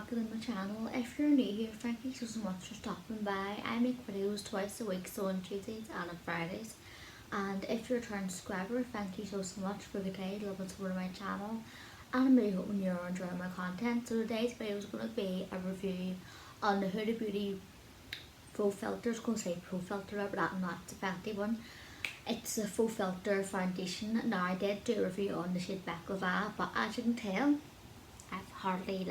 welcome to my channel. If you're new here, thank you so much for stopping by. I make videos twice a week, so on Tuesdays and on Fridays. And if you're a return subscriber, thank you so much for the day, love and support of my channel. And I'm really hoping you're enjoying my content. So today's video is going to be a review on the Huda Beauty Faux Filter. I was going to say Pro Filter, but that's not the Fenty one. It's a Faux Filter foundation. Now I did do a review on the shade Baklava, but as you can tell, I've hardly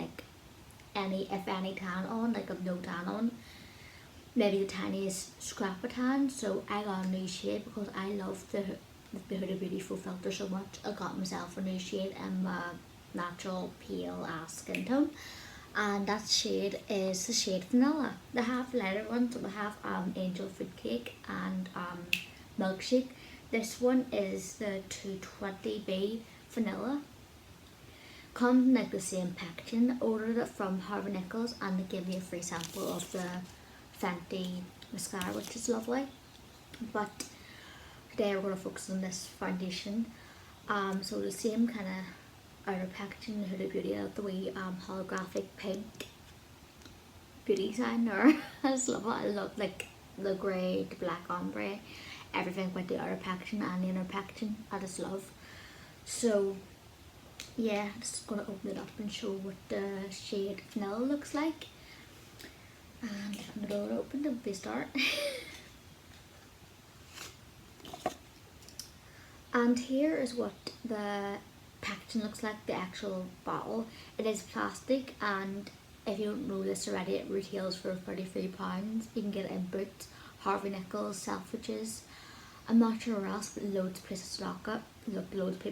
if any tan on, I've no tan on, maybe the tiniest scrap of tan. So I got a new shade because I love the Huda Beauty Faux Filter so much. I got myself a new shade in my natural pale ass skin tone, and that shade is the shade Vanilla. They have lighter ones, so they have Angel Food Cake and Milkshake. This one is the 220B Vanilla. Comes in the same packaging. Ordered it from Harvey Nichols and they gave me a free sample of the Fenty mascara, which is lovely. But today we're going to focus on this foundation. So the same kind of outer packaging, the Huda Beauty, the wee holographic pink beauty sign there. I just love it. I love the grey, the black ombre, everything with the outer packaging and the inner packaging. I just love. So yeah, I'm just going to open it up and show what the shade Vanilla looks like. And I'm going to go open the before start. And here is what the packaging looks like, the actual bottle. It is plastic, and if you don't know this already, it retails for £33. You can get it in Boots, Harvey Nichols, Selfridges. I'm not sure where else, but loads of places stock it. Look, loads of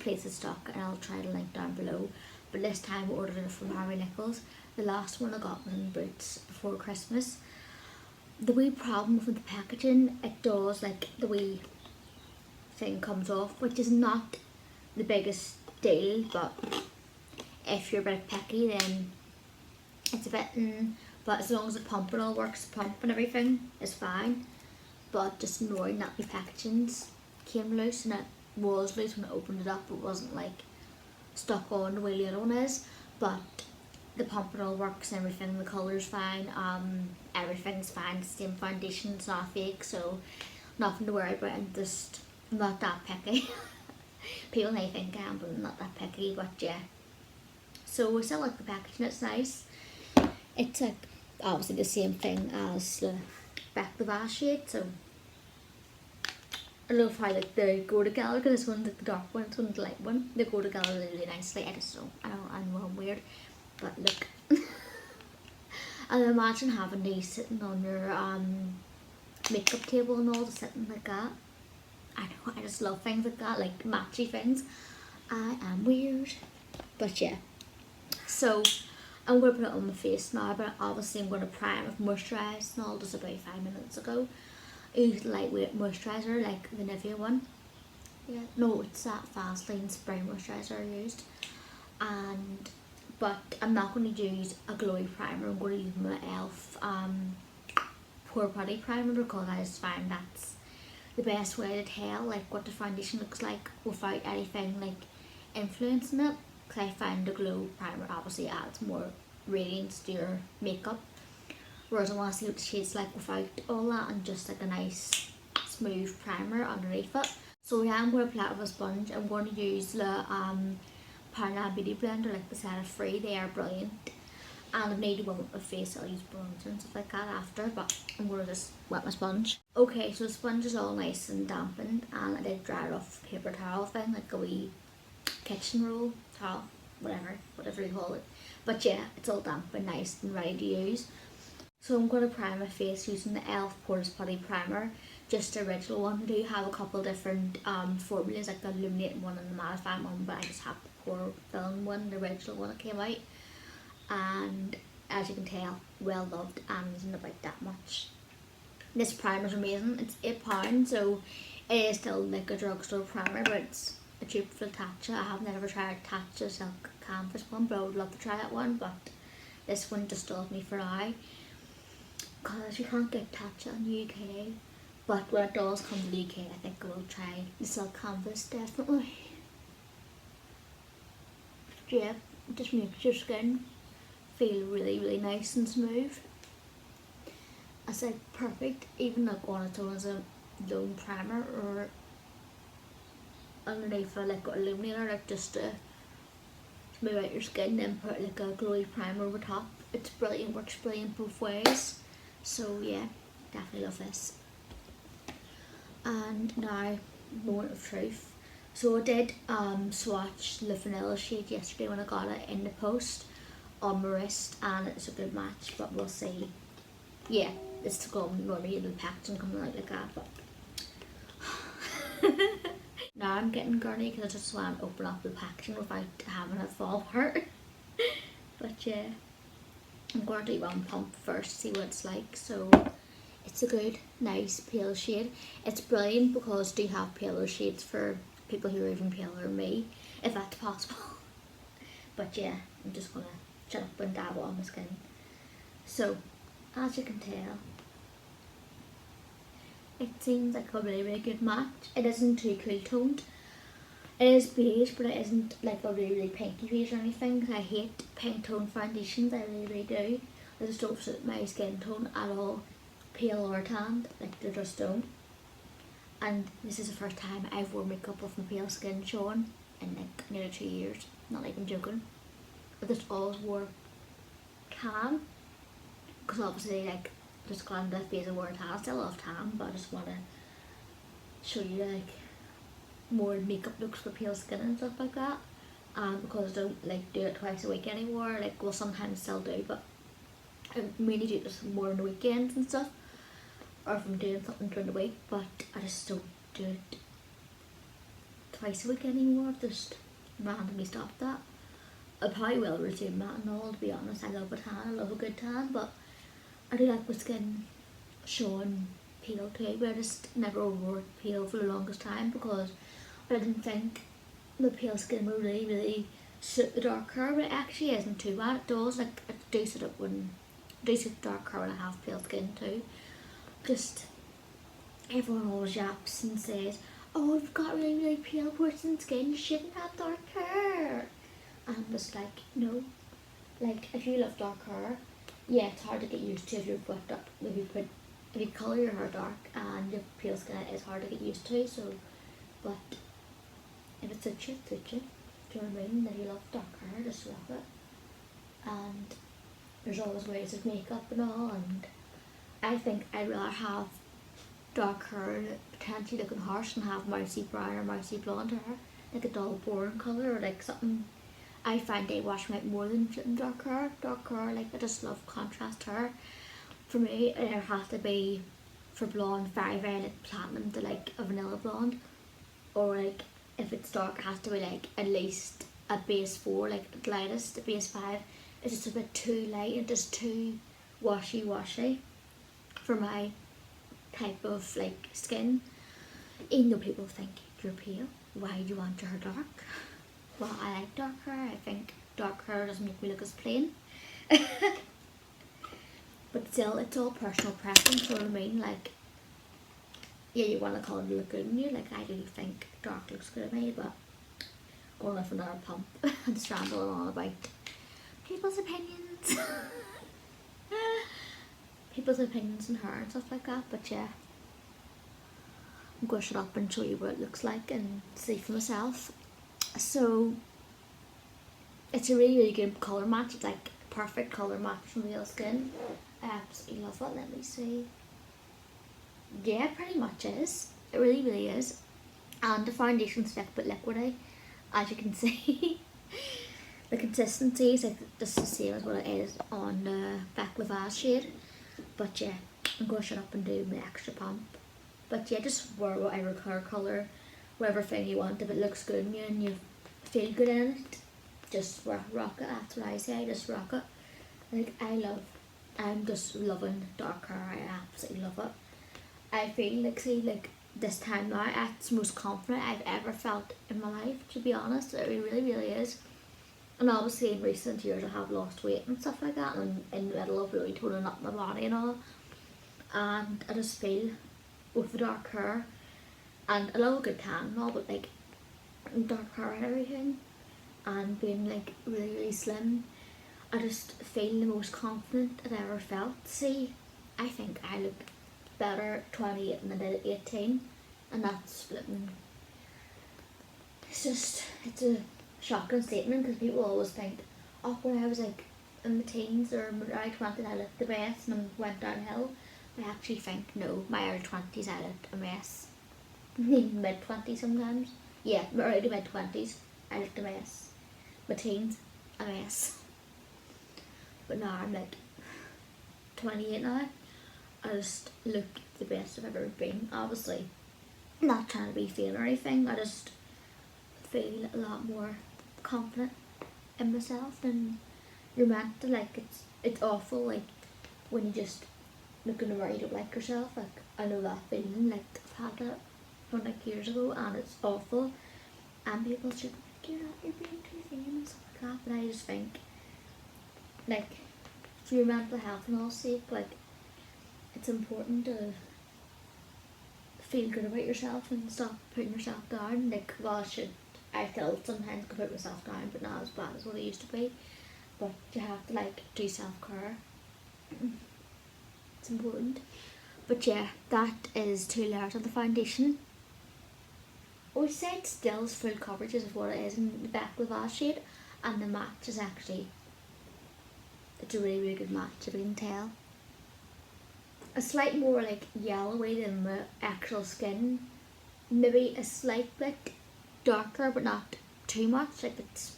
places stock it, and I'll try to link down below. But this time I ordered it from Harvey Nichols. The last one I got was in Boots before Christmas. The wee problem with the packaging, it does the wee thing comes off, which is not the biggest deal, but if you're a bit picky then it's a bit but as long as the pump and all works, the pump and everything is fine. But just annoying that the packagings came loose, and it was loose when I opened it up. It wasn't stuck on the way the other one is, but the pump and all works and everything. The colour's fine, everything's fine. It's the same foundation, it's not fake, so nothing to worry about. I'm just not that picky. People may think I am, but I'm not that picky. But yeah, so I still like the packaging, it's nice. It's obviously the same thing as the Baklava shade, so I love how they go together, because this one's the dark one, this one's the light one. They go together really nicely. I just don't, I know I'm weird, but look. And imagine having these sitting on your makeup table and all, just sitting like that. I know, I just love things like that, like matchy things. I am weird, but yeah. So I'm going to put it on my face now, but obviously I'm going to prime with moisturize and all, just about 5 minutes ago. I used lightweight moisturiser, like the Nivea one. Yeah, no, it's that Vaseline spray moisturiser I used. But I'm not going to use a glowy primer. I'm going to use my e.l.f. Pore Putty primer, because I just find that's the best way to tell what the foundation looks like without anything influencing it. Because I find the glow primer obviously adds more radiance to your makeup, whereas I want to see what the shade's like without all that, and just a nice smooth primer underneath it. So yeah, I'm going to apply it with a sponge. I'm going to use the Parna Beauty Blender, the set of 3. They are brilliant. And if I need to wet my face, I'll use bronzer and stuff like that after, but I'm going to just wet my sponge. Okay, so the sponge is all nice and dampened, and I did dry it off with a paper towel thing, like a wee kitchen roll towel, whatever you call it. But yeah, it's all damp and nice and ready to use. So I'm going to prime my face using the e.l.f. Pore Putty primer, just the original one. They do have a couple different formulas, like the illuminating one and the mattifying one, but I just have the pore filling one, the original one that came out. And as you can tell, well loved, and isn't about that much. This primer is amazing. It's £8, so it is still like a drugstore primer, but it's a cheap for Tatcha. I have never tried Tatcha Silk Canvas one, but I would love to try that one. But this one just does me for eye, because you can't get Tatcha in the UK. But when it does come to the UK, I think I will try the Silk Canvas, definitely. yeah, it just makes your skin feel really nice and smooth. It's like perfect, even like on its own as a lone primer or underneath for like an illuminator, like just to smooth out your skin and put like a glowy primer over top. It's brilliant, works brilliant both ways. So yeah, definitely love this. And now, moment of truth. So I did swatch the vanilla shade yesterday when I got it in the post on my wrist, and it's a good match, but we'll see. Yeah, it's gone normally in the packaging coming out like that, but now I'm getting gurney because I just want to open up the packaging without having it fall apart. But yeah, I'm going to do one pump first, see what it's like. So it's a good, nice pale shade. It's brilliant because do have paler shades for people who are even paler than me, if that's possible. But yeah, I'm just going to shut up and dabble on my skin. So, as you can tell, it seems like a really good match. It isn't too cool toned. It is beige, but it isn't like a really pinky beige or anything. I hate pink toned foundations, I really do. They just don't suit my skin tone at all, pale or tanned, like they just don't. And this is the first time I've worn makeup with my pale skin showing in like nearly 2 years. Not like I'm joking. I just always wore tan, because obviously like just gone the phase of wearing tan. I still love tan, but I just want to show you like more makeup looks for pale skin and stuff like that. And because I don't like do it twice a week anymore, like well sometimes still do, but I mainly do this more on the weekends and stuff, or if I'm doing something during the week, but I just don't do it twice a week anymore. I've just randomly stopped that. I probably will resume that and all, to be honest. I love a tan, I love a good tan, but I do like my skin showing pale too, but I just never wore pale for the longest time because I didn't think the pale skin would really suit the dark hair, but it actually isn't too bad. It does, like it does suit it when suit dark hair when I have pale skin too. Just everyone always yaps and says, oh, you've got really pale person skin, you shouldn't have dark hair. And I'm just like, no. Like if you love dark hair, yeah, it's hard to get used to if you've got dark, if you colour your hair dark and you have pale skin, it is hard to get used to. So, but if it suits you, it suits you. Do you know what I mean? If you love dark hair, just rock it. And there's always ways of makeup and all, and I think I'd rather have dark hair potentially looking harsh than have mousy brown or mousy blonde hair, like a dull boring colour or like something. I find they wash me out more than dark hair. Dark hair, like I just love contrast hair. For me, it has to be for blonde very like platinum to like a vanilla blonde, or like if it's dark it has to be like at least a base 4, like the lightest. A base 5 is just a bit too light and just too washy for my type of like skin. Even though people think you're pale, why do you want your hair dark? Well, I like dark hair. I think dark hair doesn't make me look as plain. But still, it's all personal preference, you know what I mean? Like, yeah, you want to colour look good on you. Like, I do think dark looks good on me, but going off another pump and just rambling on about people's opinions. People's opinions on hair and stuff like that, but yeah. I'm going to shut up and show you what it looks like and see for myself. So it's a really good colour match. It's like a perfect colour match from real skin. I absolutely love it. Let me see. Yeah, pretty much is. It really is. And the foundation's a bit liquidy, as you can see. The consistency is like just the same as what it is on the Baklava shade. But yeah, I'm going to shut up and do my extra pump. But yeah, just wear whatever hair colour, whatever thing you want. If it looks good on you and you feel good in it, just rock it. That's what I say, just rock it. Like I'm just loving dark hair. I absolutely love it. I feel like, see, like this time now, it's the most confident I've ever felt in my life, to be honest. It really is. And obviously in recent years I have lost weight and stuff like that, and in the middle of really toning up my body and all. And I just feel with the dark hair, and I love a good tan and all, but like dark hair and everything, and being like really, really slim, I just feel the most confident I've ever felt. See, I think I look better at 28 than I did at 18, and that's flipping. It's a shocking statement because people always think, oh, when I was like in the teens or early 20s I looked the best and went downhill. I actually think no, my early 20s I looked a mess. Even mid 20s sometimes. Yeah, my early mid 20s I looked a mess. My teens, a mess. But now I'm like 28 now. I just look the best I've ever been. Obviously, not trying to be vain or anything. I just feel a lot more confident in myself than you're meant to. Like it's awful. Like when you just look in the mirror, you don't like yourself. Like I know that feeling. Like I've had that from like years ago, and it's awful. And people should be like, you're being too vain and stuff like that. But I just think, like, for your mental health and all sake, like, it's important to feel good about yourself and stop putting yourself down. Like, well, I still sometimes can put myself down, but not as bad as what it used to be. But you have to like do self-care. It's important. But yeah, that is 2 layers of the foundation. I would say it still is full coverage is what it is in the Baklava shade, and the match is actually, it's a really, really good match, if you can tell. A slight more like yellowy than the actual skin. Maybe a slight bit darker, but not too much. Like it's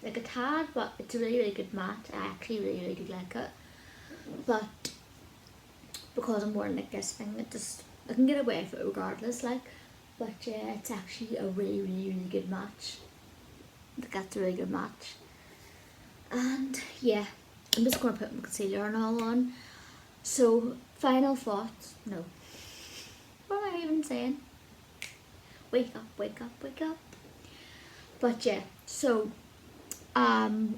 like a tad, but it's a really, really good match. I actually really, really do like it. But because I'm wearing like this thing, I can get away with it regardless. Like, but yeah, it's actually a really, really, really good match. Like that's a really good match. And yeah, I'm just gonna put my concealer and all on. So final thoughts. No. What am I even saying? Wake up, wake up, wake up. But yeah, so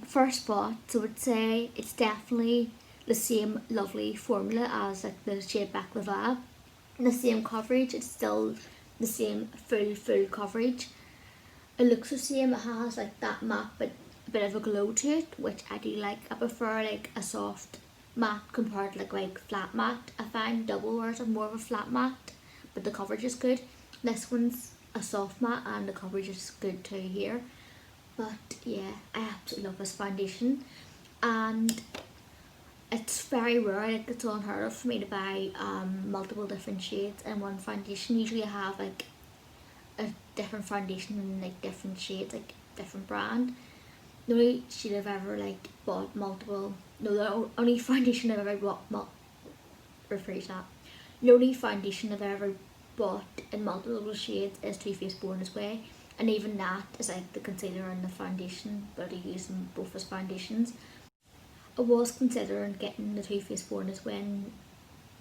first thought, I would say it's definitely the same lovely formula as like the shade Baklava. The same coverage, it's still the same full coverage. It looks the same, it has like that matte but a bit of a glow to it, which I do like. I prefer like a soft matte compared to like flat matte. I find double wears are more of a flat matte, but the coverage is good. This one's a soft matte and the coverage is good too here. But yeah, I absolutely love this foundation, and it's very rare, like it's unheard of for me to buy multiple different shades in one foundation. Usually I have like a different foundation in like different shades, like different brand. The only shade I've ever like bought multiple, no, the only foundation I've ever bought, rephrase that. The only foundation I've ever bought in multiple shades is Too Faced Born This Way, and even that is like the concealer and the foundation, but I use them both as foundations. I was considering getting the Too Faced Born This Way in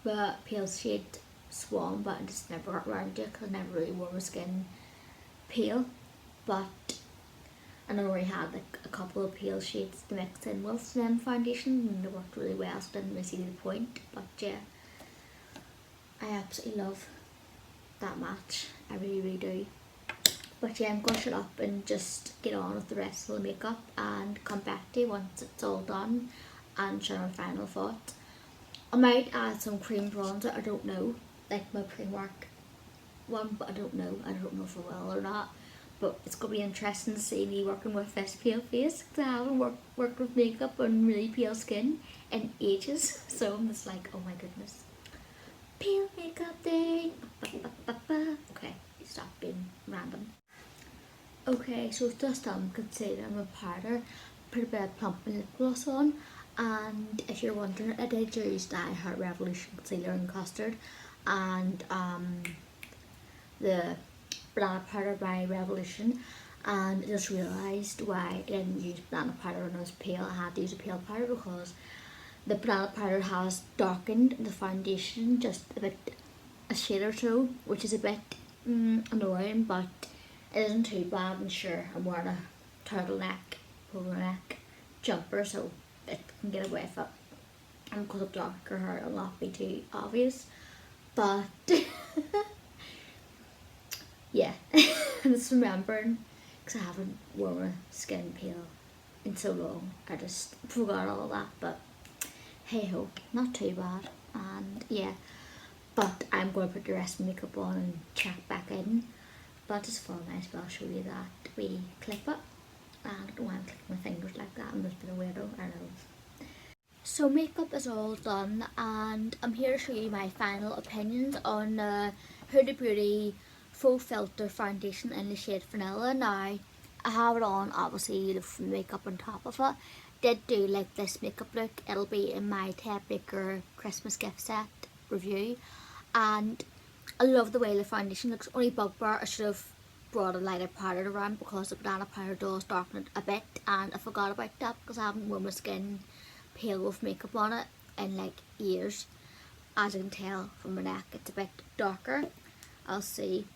the pale shade Swan, but I just never got around to it because I never really wore my skin pale. But and I already had like a couple of pale shades to mix in with them foundation, and they worked really well, so I didn't really see the point. But yeah, I absolutely love that match. I really, really do. But yeah, I'm going to shut up and just get on with the rest of the makeup and come back to you once it's all done and share my final thoughts. I might add some cream bronzer, I don't know, like my Primark one, but I don't know if I will or not. But it's going to be interesting to see me working with this pale face, because I haven't worked with makeup on really pale skin in ages. So I'm just like, oh my goodness. Pale makeup day. Okay, stop being random. Okay, so it's just concealer and my powder. Put a bit of plump lip gloss on. And if you're wondering, I did use the Heart Revolution concealer in custard and the banana powder by Revolution, and I just realised why I didn't use banana powder when I was pale. I had to use a pale powder because the banana powder has darkened the foundation just a shade or so, which is a bit annoying, but it isn't too bad. And sure, I'm wearing a turtleneck, polo neck jumper, so it can get away with it. And because of darker hair, it'll not be too obvious. But yeah, I'm just remembering, because I haven't worn my skin pale in so long. I just forgot all that, but hey ho, not too bad. And yeah, but I'm going to put the rest of my makeup on and check back in. But just for nice, I'll show you that we clip it. And I don't want to click my fingers like that. I'm just being a weirdo, I know. So makeup is all done, and I'm here to show you my final opinions on Huda Beauty Faux Filter Foundation in the shade Vanilla. Now, I have it on, obviously, the makeup on top of it. Did do like this makeup look. It'll be in my Ted Baker Christmas gift set review. And I love the way the foundation looks. Only bugbear, I should have brought a lighter powder around because the banana powder does darken it a bit, and I forgot about that because I haven't worn my skin pale with makeup on it in like years. As you can tell from my neck, it's a bit darker. I'll see,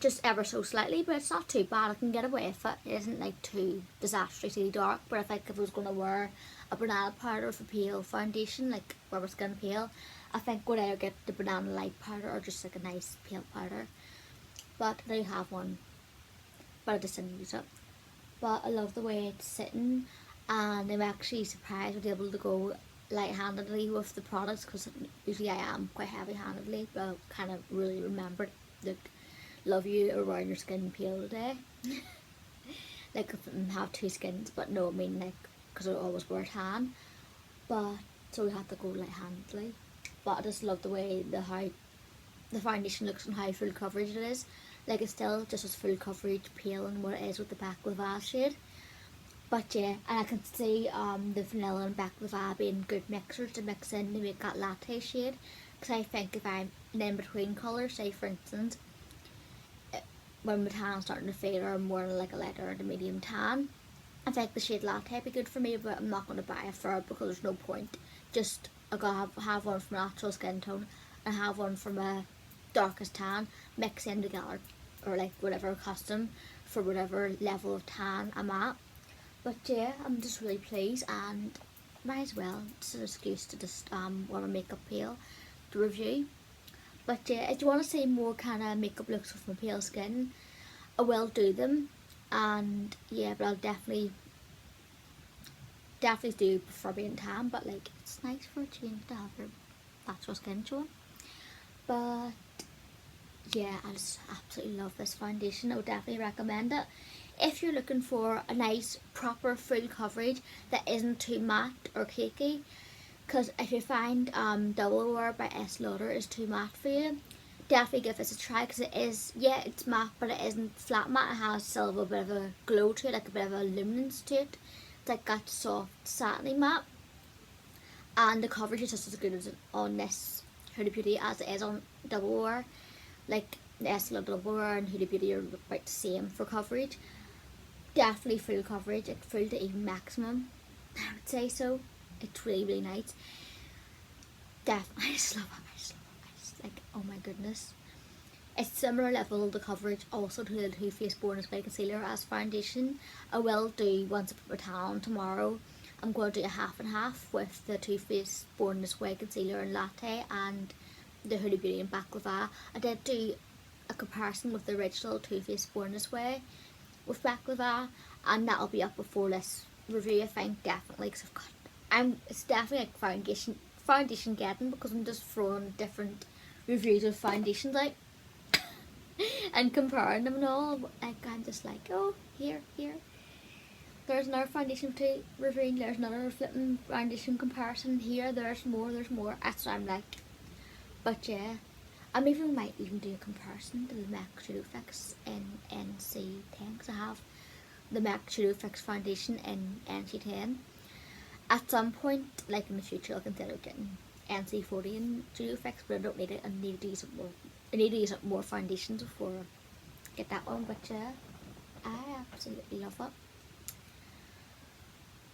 just ever so slightly, but it's not too bad. I can get away with it. It isn't like too disastrously dark, but I think if I was going to wear a banana powder with a pale foundation, like wear my skin pale, I think would either get the banana light powder or just like a nice pale powder. But I do have one, but I just didn't use it. But I love the way it's sitting, and I'm actually surprised I was able to go light-handedly with the products, because usually I am quite heavy-handedly, but I kind of really remembered, like, love you are wearing your skin pale today. Like, if I have two skins, but no, I mean, like, because I always wear tan, but so we have to go light-handedly. But I just love the way how the foundation looks and how full coverage it is. Like, it's still just as full coverage pale and what it is with the Baklava shade. But yeah, and I can see the vanilla and Baklava being good mixers to mix in to make that latte shade. Because I think if I'm an in-between colour, say for instance, when my tan's starting to fade or I'm wearing like a lighter or a medium tan, I think the shade latte would be good for me, but I'm not going to buy it for it because there's no point. Just I gotta have one for my natural skin tone and have one for my darkest tan, mix in together, or like whatever custom for whatever level of tan I'm at. But yeah, I'm just really pleased, and might as well, it's an excuse to just wear my makeup pale to review. But yeah, if you want to see more kind of makeup looks with my pale skin, I will do them. And yeah, but I'll definitely do prefer being tan, but like it's nice for a change to have your natural skin tone. But yeah, I just absolutely love this foundation. I would definitely recommend it if you're looking for a nice proper full coverage that isn't too matte or cakey. Because if you find Double Wear by Lauder is too matte for you, definitely give this a try, because it is, yeah, it's matte, but it isn't flat matte. It has still a bit of a glow to it, like a bit of a luminance to it. It's like that soft satiny matte, and the coverage is just as good as on this Huda Beauty as it is on Double Wear. Like the Estée Lauder Double Wear and Huda Beauty are about the same for coverage. Definitely full coverage, it's full to even maximum, I would say so. It's really, really nice. Definitely, I just love it. I just like, oh my goodness. It's similar level of the coverage also to the Too Faced Born This Way concealer as foundation. I will do, once I put my tan on tomorrow, I'm going to do a half and half with the Too Faced Born This Way concealer and Latte and the Huda Beauty and Baklava. I did do a comparison with the original Too Faced Born This Way with Baklava, and that'll be up before this review, I think, definitely, because it's definitely like foundation getting, because I'm just throwing different reviews of foundations out and comparing them and all. Like, I'm just like, oh, here, there's another foundation to review, there's another flipping foundation comparison, here, there's more. That's what I'm like. But yeah, I might even do a comparison to the MAC Studio Fix in NC10, because I have the MAC Studio Fix foundation in NC10. At some point, like in the future, I'll consider getting NC40 in Studio Fix, but I don't need it. I need to use it more. I need to use up more foundations before I get that one. But yeah, I absolutely love it.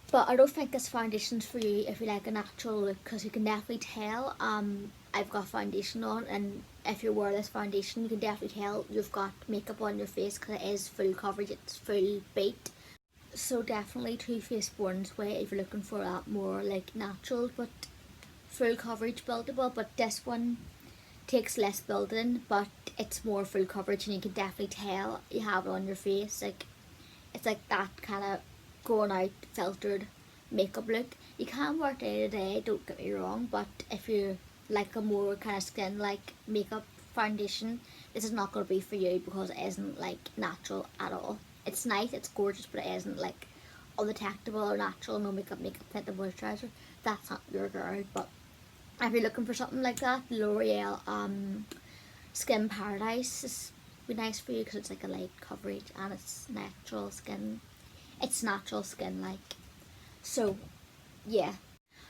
But I don't think this foundation's for you if you like a natural look, because you can definitely tell I've got foundation on, and if you wear this foundation you can definitely tell you've got makeup on your face, because it is full coverage, it's full baked. So definitely Too Faced Born This Way if you're looking for that more like natural but full coverage buildable. But this one takes less building, but it's more full coverage, and you can definitely tell you have it on your face. Like, it's like that kind of going out filtered makeup look. You can wear it day to day, don't get me wrong, but if you like a more kind of skin like makeup foundation, this is not going to be for you, because it isn't like natural at all. It's nice, it's gorgeous, but it isn't like undetectable or natural. No makeup, tinted moisturizer. That's not your girl. But if you're looking for something like that, L'Oreal Skin Paradise is be nice for you, because it's like a light coverage and it's natural skin. It's natural skin like. So yeah.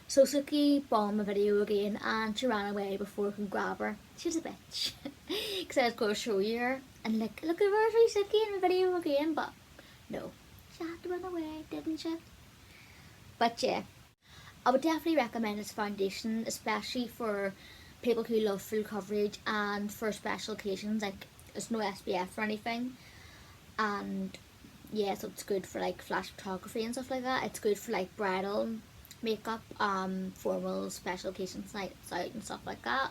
So Suki bombed my video again, and she ran away before I could grab her. She's a bitch. Because I was going to show you her, and like, look at her, she's Suki in my video again, but no. She had to run away, didn't she? But yeah, I would definitely recommend this foundation, especially for people who love full coverage and for special occasions. Like, there's no SPF or anything, and yeah, so it's good for like flash photography and stuff like that. It's good for like bridal makeup, formal special occasions, nights out and stuff like that,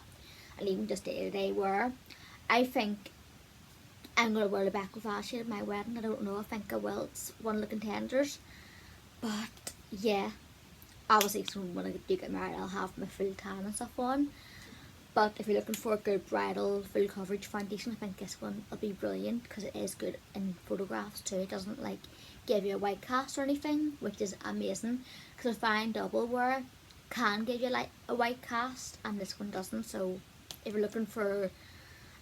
and even just day-to-day wear. I think I'm going to wear the Baklava shade at my wedding. I don't know, I think I will. It's one of the contenders. But yeah, obviously so when I do get married, I'll have my full tan and stuff on. But if you're looking for a good bridal full coverage foundation, I think this one will be brilliant, because it is good in photographs too. It doesn't like give you a white cast or anything, which is amazing, because a fine double wear can give you like a white cast and this one doesn't. So if you're looking for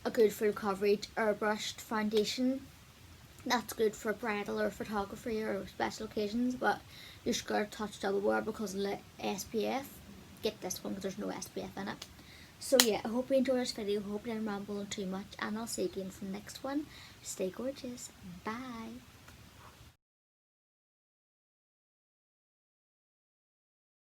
a good full coverage airbrushed foundation, that's good for bridal or photography or special occasions, but you're scared to touch double wear because of the SPF. Get this one, because there's no SPF in it. So yeah, I hope you enjoyed this video. I hope I didn't ramble on too much, and I'll see you again for the next one. Stay gorgeous. Bye.